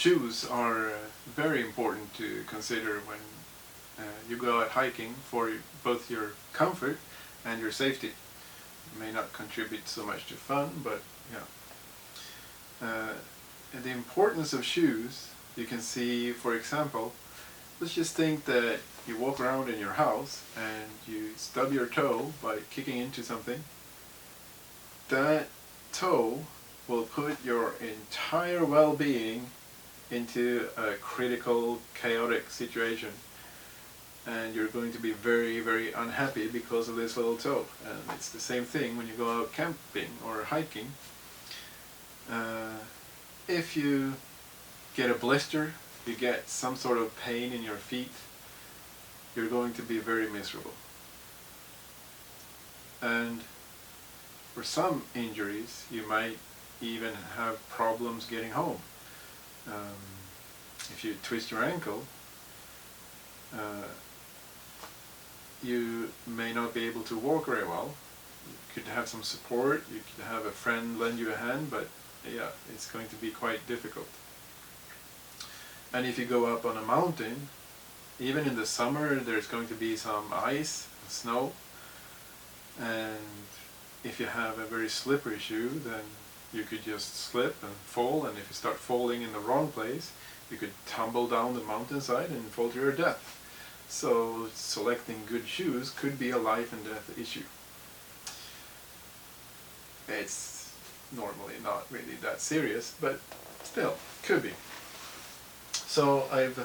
shoes are very important to consider when you go out hiking for both your comfort and your safety. It may not contribute so much to fun, but yeah. And the importance of shoes, you can see, for example, let's just think that you walk around in your house and you stub your toe by kicking into something. That toe will put your entire well-being into a critical, chaotic situation, and you're going to be very, very unhappy because of this little toe. And it's the same thing when you go out camping or hiking. If you get a blister, you get some sort of pain in your feet, you're going to be very miserable. And for some injuries, you might even have problems getting home. If you twist your ankle, you may not be able to walk very well. You could have some support, you could have a friend lend you a hand, but yeah, it's going to be quite difficult. And if you go up on a mountain, even in the summer, there's going to be some ice and snow, and if you have a very slippery shoe, then you could just slip and fall, and if you start falling in the wrong place, you could tumble down the mountainside and fall to your death. So selecting good shoes could be a life and death issue. It's normally not really that serious, but still, could be. So I've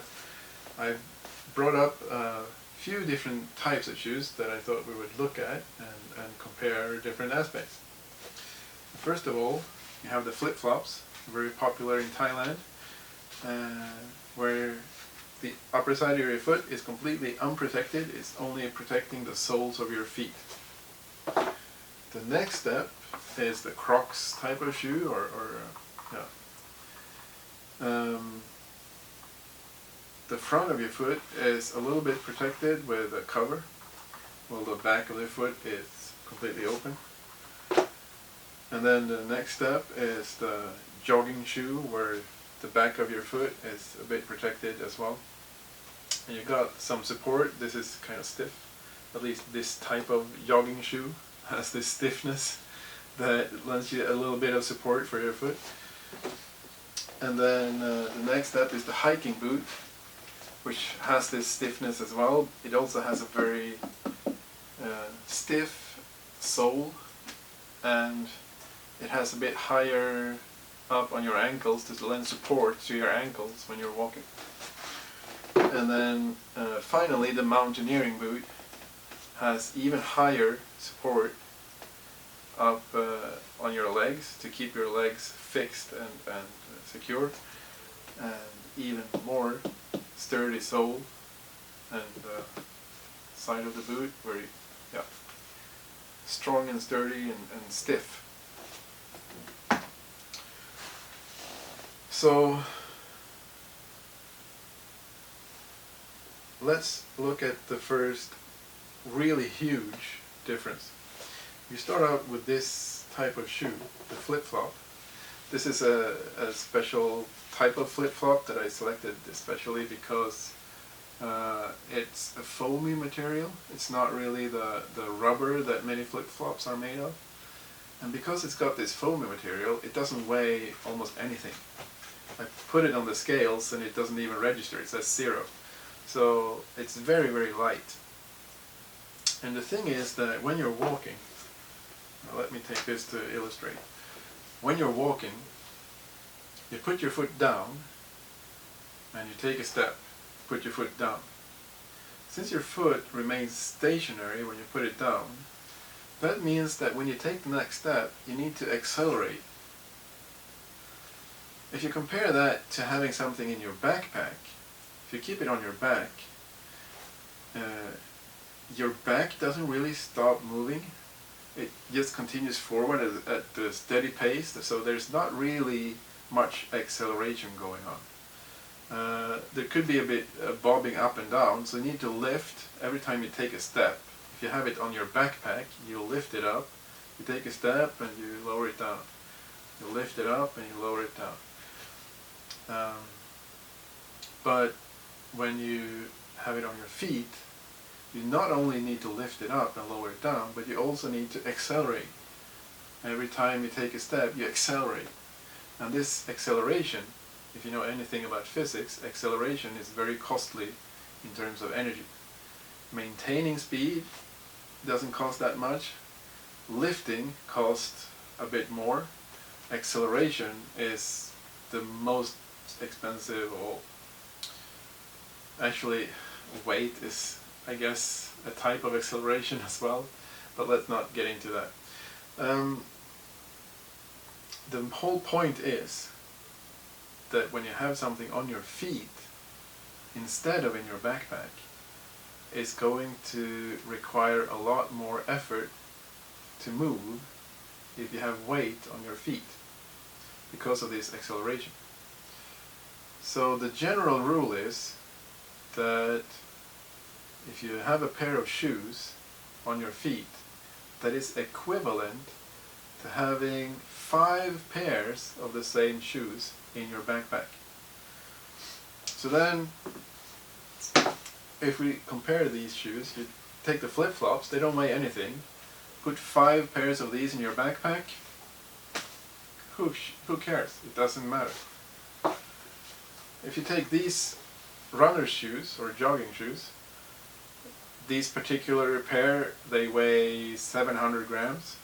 brought up a few different types of shoes that I thought we would look at and compare different aspects. First of all, you have the flip-flops, very popular in Thailand, where the upper side of your foot is completely unprotected. It's only protecting the soles of your feet. The next step is the Crocs type of shoe, the front of your foot is a little bit protected with a cover, while the back of the foot is completely open. And then the next step is the jogging shoe, where the back of your foot is a bit protected as well. And you've got some support. This is kind of stiff. At least this type of jogging shoe has this stiffness that lends you a little bit of support for your foot. And then the next step is the hiking boot, which has this stiffness as well. It also has a very stiff sole, and it has a bit higher up on your ankles to lend support to your ankles when you're walking. And then finally, the mountaineering boot has even higher support up on your legs to keep your legs fixed and secure, and even more sturdy sole and side of the boot, very strong and sturdy and stiff. So let's look at the first really huge difference. You start out with this type of shoe, the flip-flop. This is a special type of flip-flop that I selected especially because it's a foamy material. It's not really the rubber that many flip-flops are made of. And because it's got this foamy material, it doesn't weigh almost anything. I put it on the scales and it doesn't even register. It says 0. So it's very, very light. And the thing is that when you're walking, let me take this to illustrate. When you're walking, you put your foot down and you take a step, put your foot down. Since your foot remains stationary when you put it down, that means that when you take the next step, you need to accelerate. If you compare that to having something in your backpack, if you keep it on your back doesn't really stop moving. It just continues forward at a steady pace, so there's not really much acceleration going on. There could be a bit bobbing up and down, so you need to lift every time you take a step. If you have it on your backpack, you lift it up, you take a step and you lower it down. You lift it up and you lower it down. But when you have it on your feet, you not only need to lift it up and lower it down, but you also need to accelerate. Every time you take a step, you accelerate. And this acceleration, if you know anything about physics, acceleration is very costly in terms of energy. Maintaining speed doesn't cost that much. Lifting costs a bit more. Acceleration is the most expensive, or actually weight is, I guess, a type of acceleration as well, but let's not get into that. The whole point is that when you have something on your feet instead of in your backpack, it's going to require a lot more effort to move if you have weight on your feet because of this acceleration. So the general rule is that if you have a pair of shoes on your feet, that is equivalent to having 5 pairs of the same shoes in your backpack. So then, if we compare these shoes, you take the flip-flops, they don't weigh anything. Put 5 pairs of these in your backpack. Who cares? It doesn't matter. If you take these runner shoes or jogging shoes, these particular pair, they weigh 700 grams.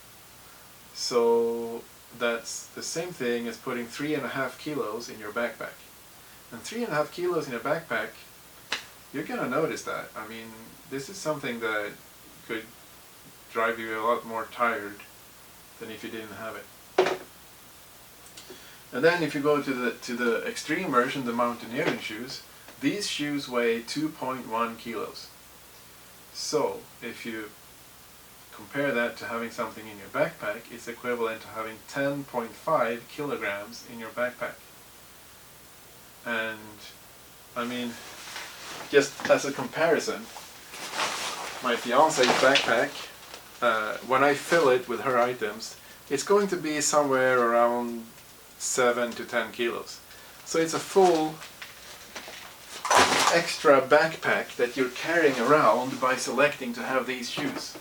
So that's the same thing as putting 3.5 kilos in your backpack. And 3.5 kilos in a backpack, you're gonna notice that. I mean, this is something that could drive you a lot more tired than if you didn't have it. And then if you go to the extreme version, the mountaineering shoes, these shoes weigh 2.1 kilos. So if you compare that to having something in your backpack, it's equivalent to having 10.5 kilograms in your backpack. And I mean, just as a comparison, my fiance's backpack, when I fill it with her items, it's going to be somewhere around 7 to 10 kilos. So it's a full extra backpack that you're carrying around by selecting to have these shoes.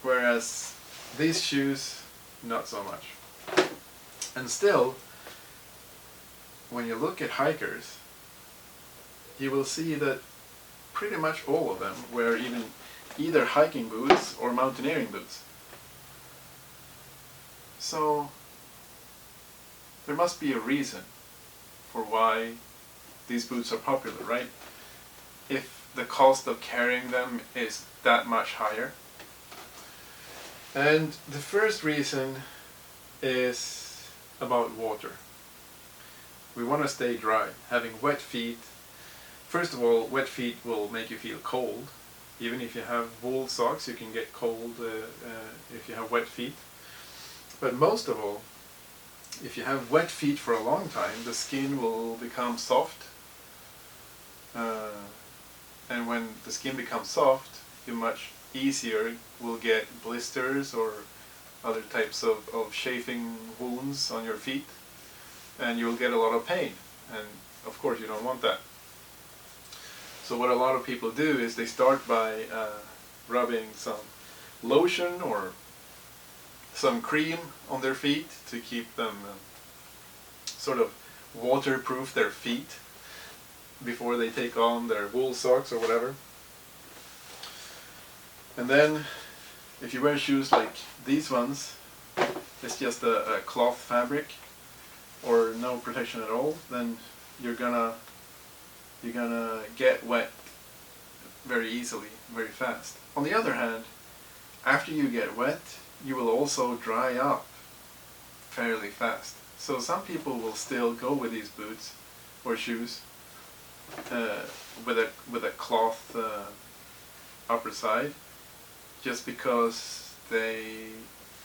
Whereas these shoes, not so much. And still, when you look at hikers, you will see that pretty much all of them wear either hiking boots or mountaineering boots. So there must be a reason for why these boots are popular, right? If the cost of carrying them is that much higher. And the first reason is about water. We want to stay dry. Having wet feet, first of all, wet feet will make you feel cold. Even if you have wool socks, you can get cold if you have wet feet. But most of all, if you have wet feet for a long time, the skin will become soft. And when the skin becomes soft, you much easier will get blisters or other types of chafing wounds on your feet, and you'll get a lot of pain, and of course you don't want that. So what a lot of people do is they start by rubbing some lotion or some cream on their feet to keep them sort of waterproof their feet before they take on their wool socks or whatever. And then if you wear shoes like these ones, it's just a cloth fabric or no protection at all, then you're gonna get wet very easily, very fast. On the other hand, after you get wet, you will also dry up fairly fast. So some people will still go with these boots or shoes with a cloth upper side, just because they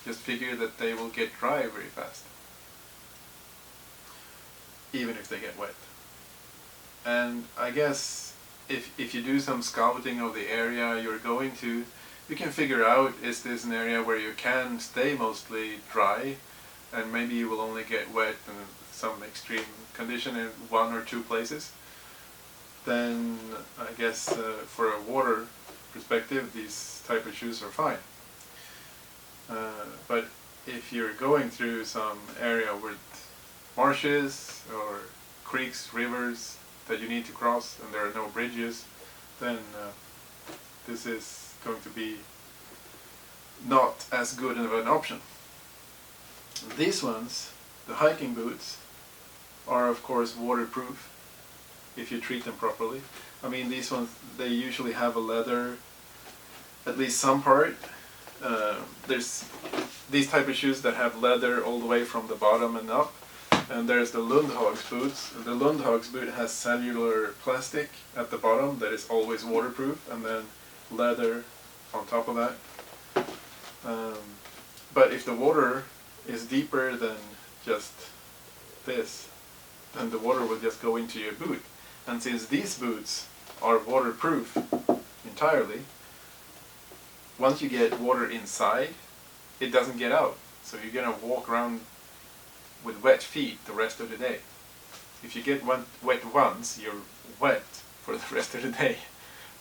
just figure that they will get dry very fast, even if they get wet. And I guess if you do some scouting of the area you're going to, you can figure out, is this an area where you can stay mostly dry, and maybe you will only get wet some extreme condition in one or two places, then I guess for a water perspective these type of shoes are fine. But if you're going through some area with marshes or creeks, rivers that you need to cross and there are no bridges, then this is going to be not as good of an option. These ones, the hiking boots, are of course waterproof if you treat them properly. I mean, these ones, they usually have a leather, at least some part. There's these type of shoes that have leather all the way from the bottom and up, and there's the Lundhags boots. The Lundhags boot has cellular plastic at the bottom that is always waterproof, and then leather on top of that. But if the water is deeper than just this, then the water will just go into your boot. And since these boots are waterproof entirely, once you get water inside, it doesn't get out. So you're going to walk around with wet feet the rest of the day. If you get wet once, you're wet for the rest of the day.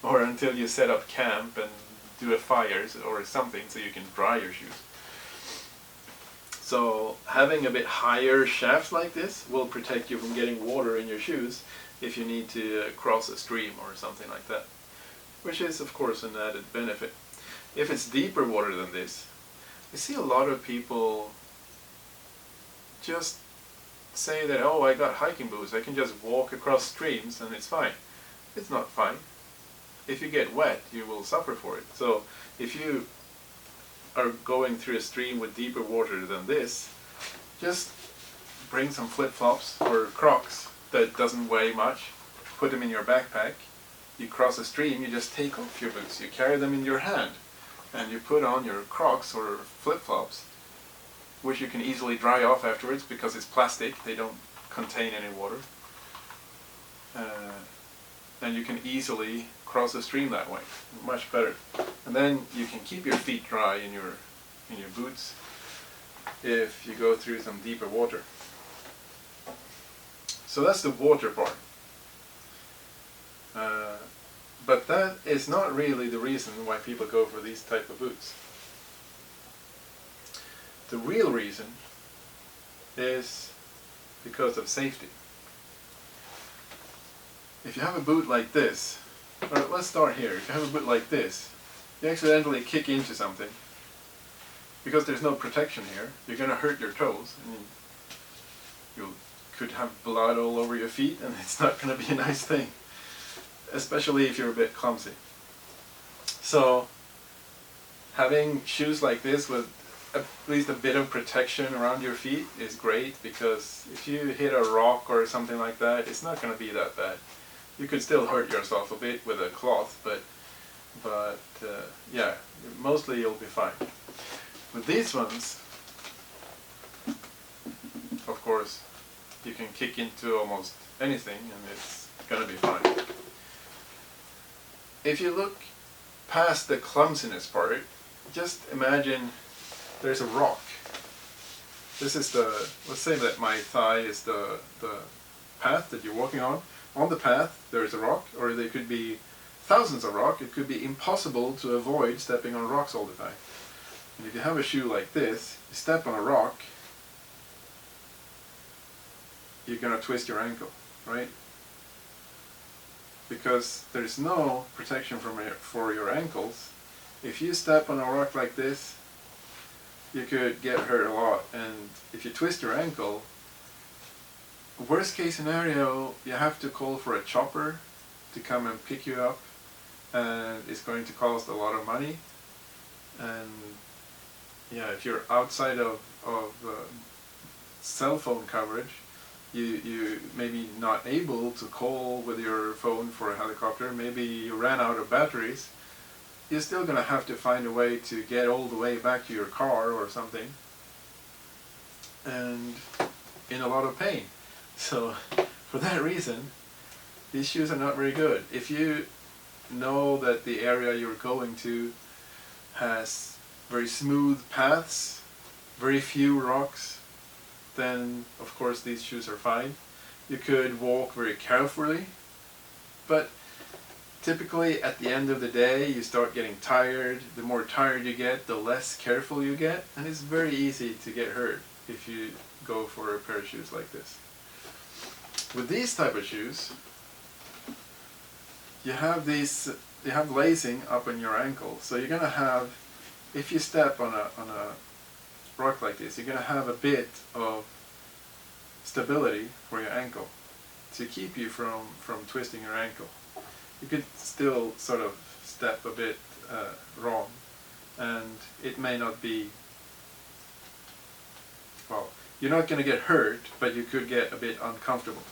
Or until you set up camp and do a fire or something so you can dry your shoes. So having a bit higher shafts like this will protect you from getting water in your shoes if you need to cross a stream or something like that, which is of course an added benefit. If it's deeper water than this, I see a lot of people just say that, oh, I got hiking boots, I can just walk across streams and it's fine. It's not fine. If you get wet, you will suffer for it. So if you are going through a stream with deeper water than this, just bring some flip-flops or Crocs that doesn't weigh much, put them in your backpack. You cross a stream, you just take off your boots, you carry them in your hand, and you put on your Crocs or flip-flops, which you can easily dry off afterwards because it's plastic, they don't contain any water. And you can easily cross a stream that way, much better. And then you can keep your feet dry in your boots if you go through some deeper water. So that's the water part. But that is not really the reason why people go for these type of boots. The real reason is because of safety. If you have a boot like this, or let's start here, if you have a boot like this, you accidentally kick into something, because there's no protection here, you're going to hurt your toes, and you could have blood all over your feet, and it's not going to be a nice thing, especially if you're a bit clumsy. So having shoes like this with at least a bit of protection around your feet is great, because if you hit a rock or something like that, it's not going to be that bad. You could still hurt yourself a bit with a cloth, but yeah, mostly you'll be fine. With these ones, of course, you can kick into almost anything and it's gonna be fine. If you look past the clumsiness part, just imagine there's a rock. This is the, let's say that my thigh is the path that you're walking on. On the path there is a rock, or there could be thousands of rocks. It could be impossible to avoid stepping on rocks all the time. And if you have a shoe like this, you step on a rock, you're going to twist your ankle, right? Because there's no protection for your ankles. If you step on a rock like this, you could get hurt a lot. And if you twist your ankle, worst case scenario, you have to call for a chopper to come and pick you up, and it's going to cost a lot of money. And yeah, if you're outside of cell phone coverage, you maybe not able to call with your phone for a helicopter, maybe you ran out of batteries, you're still going to have to find a way to get all the way back to your car or something, and in a lot of pain. So for that reason, these shoes are not very good. If you know that the area you're going to has very smooth paths, very few rocks, then of course these shoes are fine. You could walk very carefully, but typically at the end of the day you start getting tired. The more tired you get, the less careful you get, and it's very easy to get hurt if you go for a pair of shoes like this. With these type of shoes, you have lacing up on your ankle, so you're gonna have, if you step on a rock like this, you're gonna have a bit of stability for your ankle to keep you from twisting your ankle. You could still sort of step a bit wrong, and it may not be, well, you're not going to get hurt, but you could get a bit uncomfortable.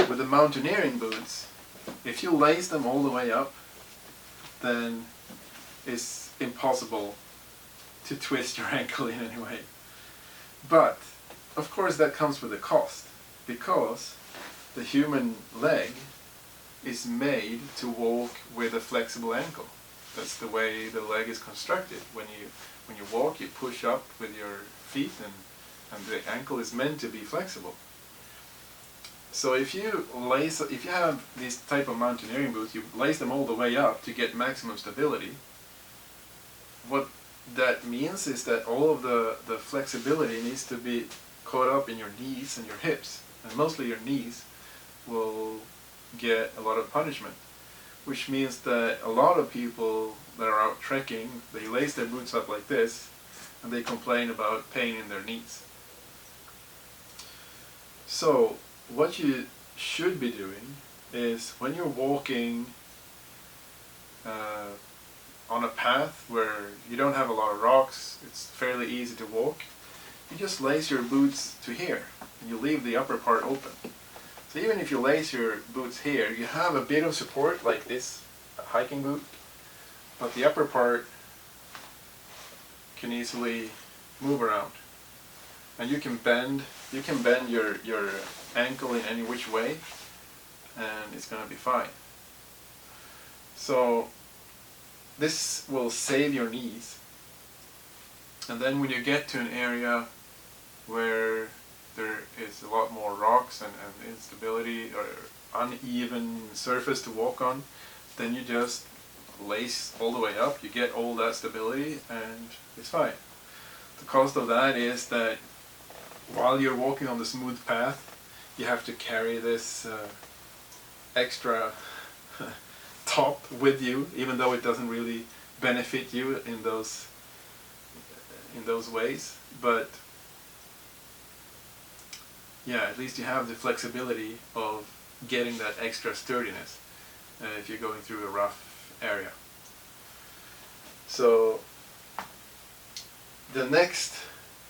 With the mountaineering boots, if you lace them all the way up, then it's impossible to twist your ankle in any way. But of course that comes with a cost, because the human leg is made to walk with a flexible ankle. That's the way the leg is constructed. When you walk, you push up with your feet, and the ankle is meant to be flexible. So if you have these type of mountaineering boots, you lace them all the way up to get maximum stability. What that means is that all of the flexibility needs to be caught up in your knees and your hips, and mostly your knees will get a lot of punishment, which means that a lot of people that are out trekking, they lace their boots up like this, and they complain about pain in their knees. So what you should be doing is, when you're walking on a path where you don't have a lot of rocks, it's fairly easy to walk, you just lace your boots to here, and you leave the upper part open. So even if you lace your boots here, you have a bit of support like this hiking boot, but the upper part can easily move around, and you can bend your ankle in any which way, and it's going to be fine. So this will save your knees, and then when you get to an area where there is a lot more rocks and instability or uneven surface to walk on, then you just lace all the way up, you get all that stability, and it's fine. The cost of that is that while you're walking on the smooth path, you have to carry this extra top with you, even though it doesn't really benefit you in those ways. But yeah, at least you have the flexibility of getting that extra sturdiness if you're going through a rough area. So the next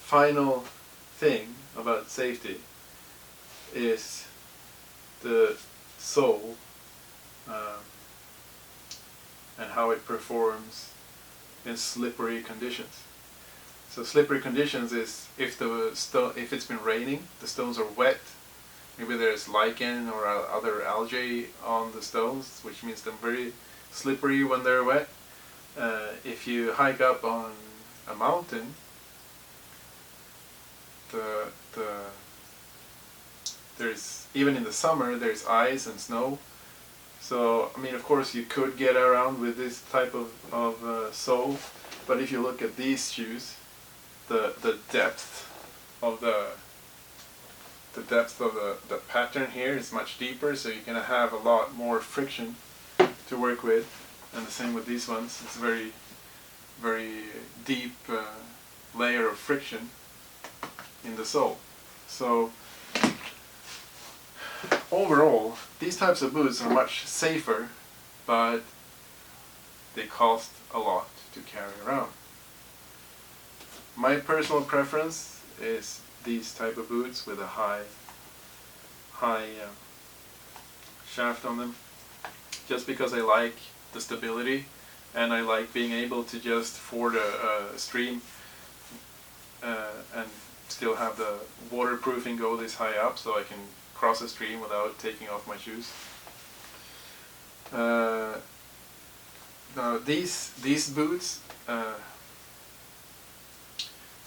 final thing about safety is the sole and how it performs in slippery conditions. So slippery conditions is if it's been raining, the stones are wet, maybe there's lichen or other algae on the stones, which means they're very slippery when they're wet. If you hike up on a mountain, there's, even in the summer, there's ice and snow. So I mean, of course you could get around with this type of sole, but if you look at these shoes, the depth of the pattern here is much deeper, so you're going to have a lot more friction to work with, and the same with these ones. It's a very, very deep layer of friction in the sole. So overall, these types of boots are much safer, but they cost a lot to carry around. My personal preference is these type of boots with a high shaft on them, just because I like the stability, and I like being able to just ford a stream and still have the waterproofing go this high up, so I can cross a stream without taking off my shoes. Now these boots,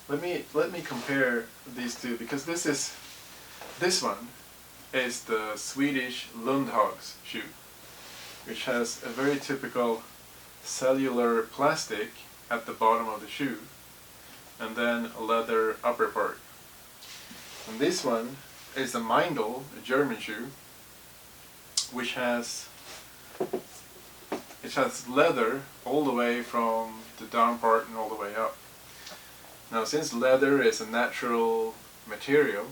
let me compare these two, because this one is the Swedish Lundhags shoe, which has a very typical cellular plastic at the bottom of the shoe and then a leather upper part. And this one is a Meindl, a German shoe, which has leather all the way from the down part and all the way up. Now, since leather is a natural material,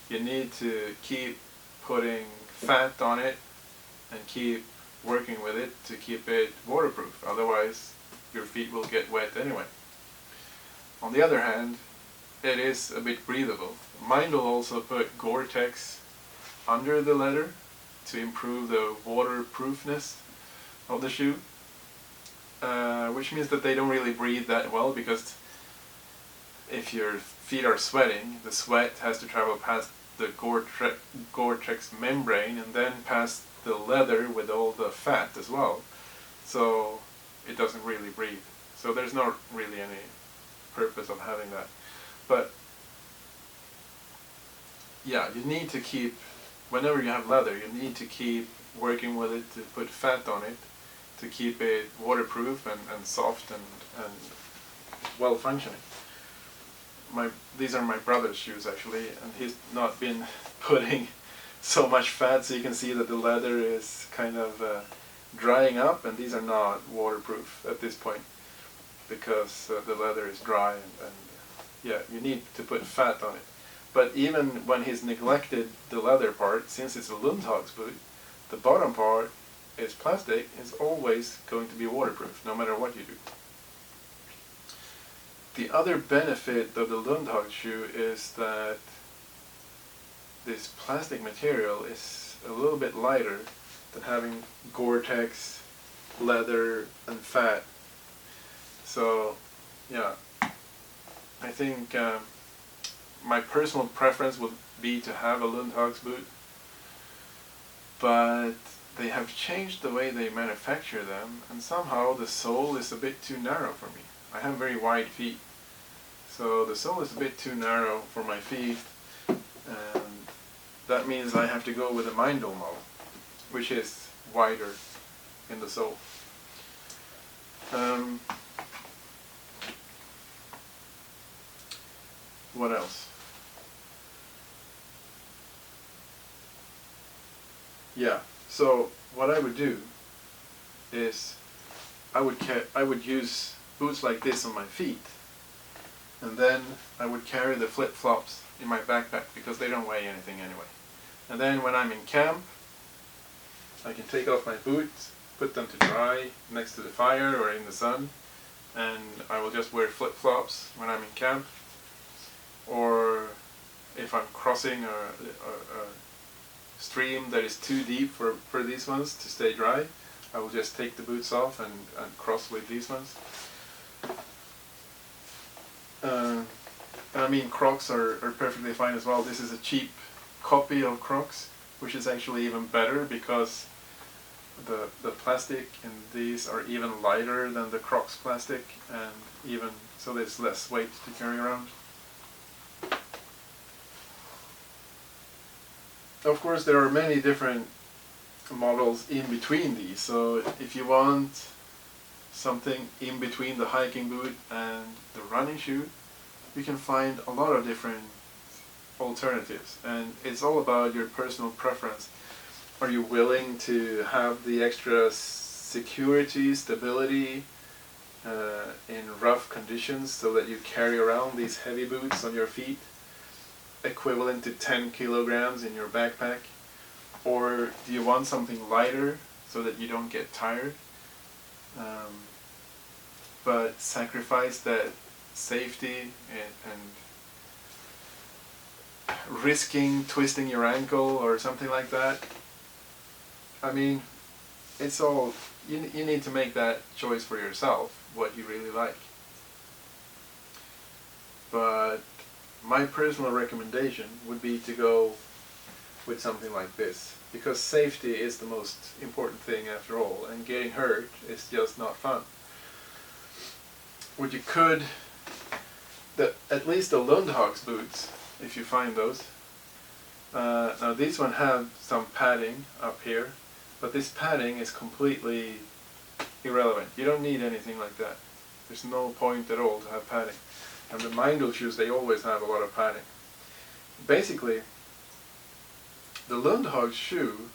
you need to keep putting fat on it and keep working with it to keep it waterproof, otherwise your feet will get wet anyway. On the other hand, it is a bit breathable. Meindl also put Gore-Tex under the leather to improve the waterproofness of the shoe, which means that they don't really breathe that well, because if your feet are sweating, the sweat has to travel past the Gore-Tex membrane and then past the leather with all the fat as well, so it doesn't really breathe. So there's not really any purpose of having that. But yeah, you need to keep, whenever you have leather, you need to keep working with it to put fat on it to keep it waterproof and soft and well functioning. These are my brother's shoes actually, and he's not been putting so much fat, so you can see that the leather is kind of drying up, and these are not waterproof at this point because the leather is dry, and yeah, you need to put fat on it. But even when he's neglected the leather part, since it's a Lundhags boot, the bottom part is plastic, is always going to be waterproof no matter what you do. The other benefit of the Lundhags shoe is that this plastic material is a little bit lighter than having Gore-Tex, leather and fat. So yeah, I think my personal preference would be to have a Lundhags boot, but they have changed the way they manufacture them, and somehow the sole is a bit too narrow for me. I have very wide feet, so the sole is a bit too narrow for my feet, and that means I have to go with a Meindl model, which is wider in the sole. What else? Yeah, so what I would do is I would use boots like this on my feet, and then I would carry the flip-flops in my backpack because they don't weigh anything anyway. And then when I'm in camp, I can take off my boots, put them to dry next to the fire or in the sun, and I will just wear flip-flops when I'm in camp. Or if I'm crossing a stream that is too deep for these ones to stay dry, I will just take the boots off and cross with these ones. I mean, Crocs are perfectly fine as well. This is a cheap copy of Crocs, which is actually even better because the plastic in these are even lighter than the Crocs plastic, and even so there's less weight to carry around. Of course, there are many different models in between these, so if you want something in between the hiking boot and the running shoe, you can find a lot of different alternatives, and it's all about your personal preference. Are you willing to have the extra security, stability in rough conditions so that you carry around these heavy boots on your feet, equivalent to 10 kilograms in your backpack? Or do you want something lighter so that you don't get tired, but sacrifice that safety and risking twisting your ankle or something like that? I mean, it's all, you need to make that choice for yourself, what you really like. But my personal recommendation would be to go with something like this, because safety is the most important thing after all, and getting hurt is just not fun. What you could at least the Lundhags boots, if you find those. Now these one have some padding up here, but this padding is completely irrelevant. You don't need anything like that. There's no point at all to have padding. And the Meindl shoes, they always have a lot of padding. Basically, the Lundhags shoe,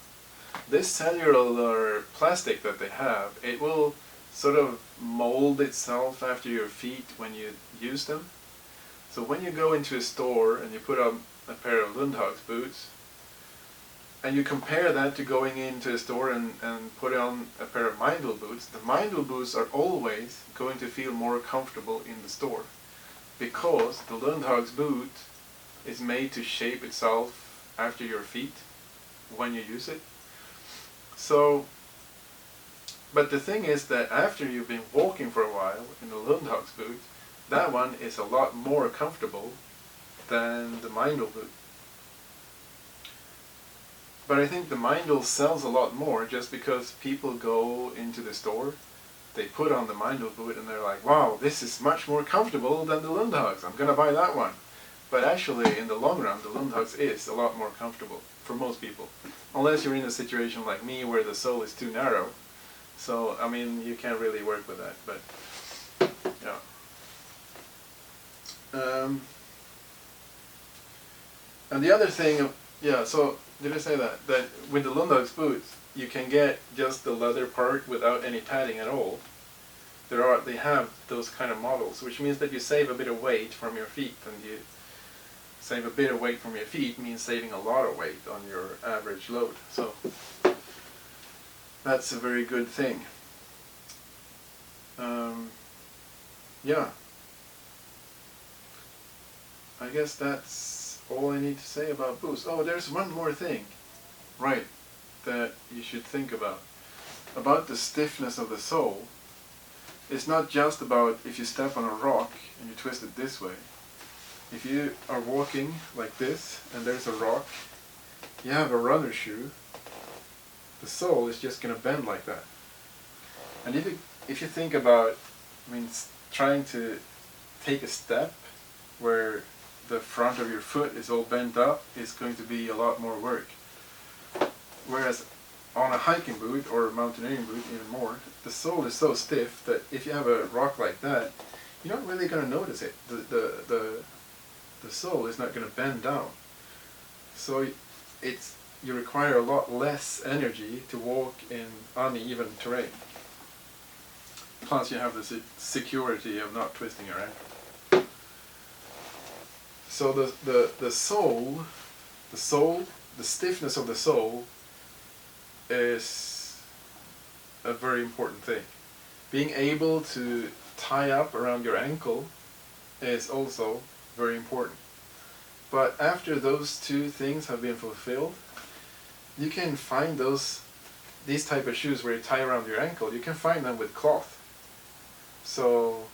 this cellular plastic that they have, it will sort of mold itself after your feet when you use them. So when you go into a store and you put on a pair of Lundhags boots, and you compare that to going into a store and put on a pair of Meindl boots, the Meindl boots are always going to feel more comfortable in the store, because the Lundhags boot is made to shape itself after your feet when you use it. So, but the thing is that after you've been walking for a while in the Lundhags boot, that one is a lot more comfortable than the Meindl boot. But I think the Meindl sells a lot more just because people go into the store, they put on the Meindl boot and they're like, wow, this is much more comfortable than the Lundhags, I'm gonna buy that one. But actually, in the long run, the Lundhags is a lot more comfortable for most people. Unless you're in a situation like me where the sole is too narrow. So, I mean, you can't really work with that, but, yeah. And the other thing, yeah, so, did I say that? That with the Lundhags boots, you can get just the leather part without any padding at all. They have those kind of models, which means that you save a bit of weight from your feet, and you save a bit of weight from your feet means saving a lot of weight on your average load. So that's a very good thing. Yeah. I guess that's all I need to say about boots. Oh, there's one more thing, right, that you should think about. About the stiffness of the sole. It's not just about if you step on a rock and you twist it this way. If you are walking like this and there's a rock, you have a runner shoe, the sole is just going to bend like that. And if you think about, I mean, trying to take a step where the front of your foot is all bent up is going to be a lot more work. Whereas on a hiking boot or a mountaineering boot even more, the sole is so stiff that if you have a rock like that, you're not really going to notice it. The sole is not going to bend down. So you require a lot less energy to walk in uneven terrain. Plus you have the security of not twisting your ankle. So the stiffness of the sole is a very important thing. Being able to tie up around your ankle is also very important. But after those two things have been fulfilled, you can find these type of shoes where you tie around your ankle, you can find them with cloth. So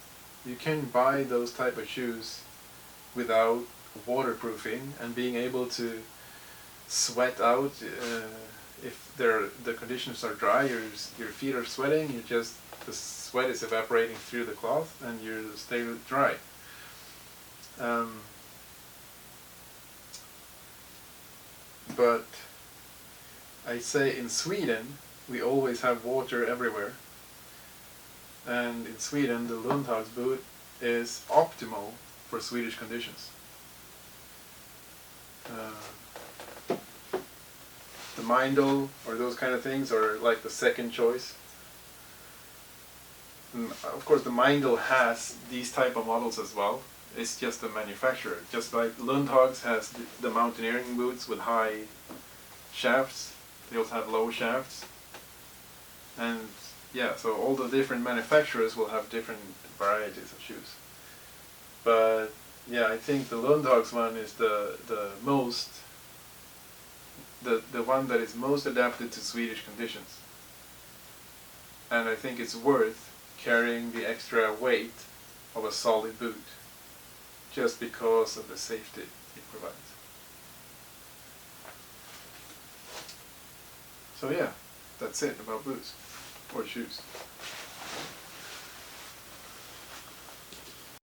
you can buy those type of shoes without waterproofing and being able to sweat out if the conditions are dry, your feet are sweating, the sweat is evaporating through the cloth and you stay dry. But I say in Sweden we always have water everywhere, and in Sweden the Lundhags boot is optimal for Swedish conditions. The Meindl or those kind of things are like the second choice. And of course the Meindl has these type of models as well. It's just the manufacturer. Just like Lundhags has the mountaineering boots with high shafts, they also have low shafts. And yeah, so all the different manufacturers will have different varieties of shoes. But yeah, I think the Lundhags one is the one that is most adapted to Swedish conditions. And I think it's worth carrying the extra weight of a solid boot just because of the safety it provides. So yeah, that's it about boots or shoes.